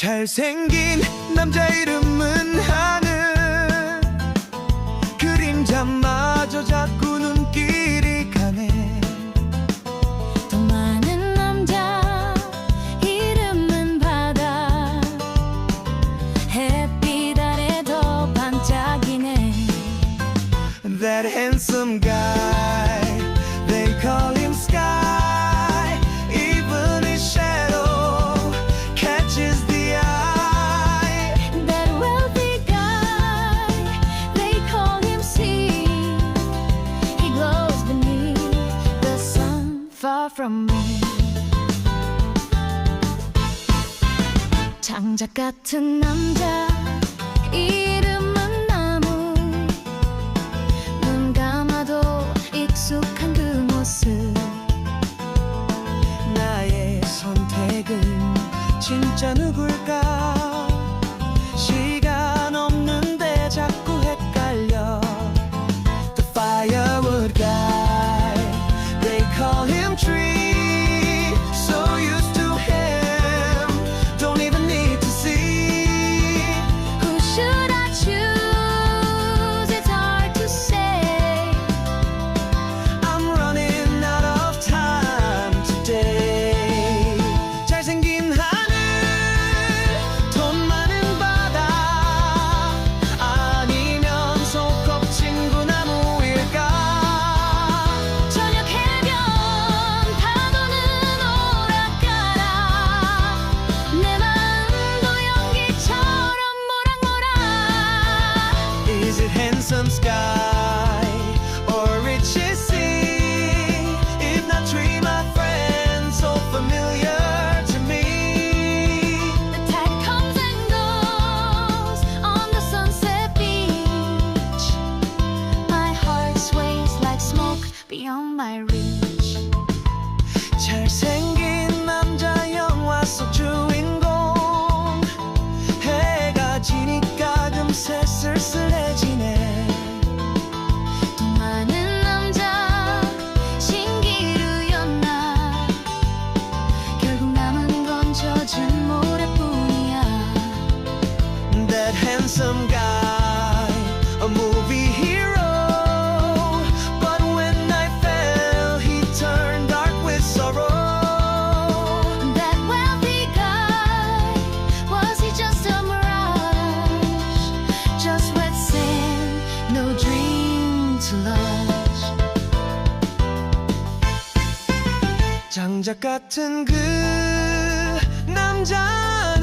잘생긴 남자 이름은 하늘. 그림자마저 자꾸 눈길이 가네. 더 많은 남자 이름은 바다. 햇빛 아래 더 반짝이네. That handsome guy, they call him Sky. Even his shadow catches the eye. That wealthy guy, they call him Sea. He glows beneath the sun, far from me. 장작 같은 남자 이름은 나무. 눈 감아도 익숙한 그 모습. 나의 선택은 진짜 누굴까? 시간 없는데 자꾸 헷갈려. The firewood guy, they call him Tree. So used to him, don't even need to see. Who should I choose? It's hard to say. I'm running out of time today. 잘생긴 하늘, 돈 많은 바다, 아니면 속업 친구 나무일까? 저녁 해변 파도는 오락가락. 내 마음도 연기처럼 모락모락. Is it handsome sky or richest sea? If not tree, my friend, so familiar to me. The tide comes and goes on the sunset beach. My heart sways like smoke beyond my reach. 잘생긴 남자 영화 속 주인공. 해가 지니까 금세 쓸쓸해지네. 또 많은 남자 신기루였나. 결국 남은 건 젖은 모래뿐이야. That handsome guy, a movie hero. But when I fell, he turned dark with sorrow. That wealthy guy, was he just a mirage? Just wet sand, no dream to lodge. 장작 같은 그 남자는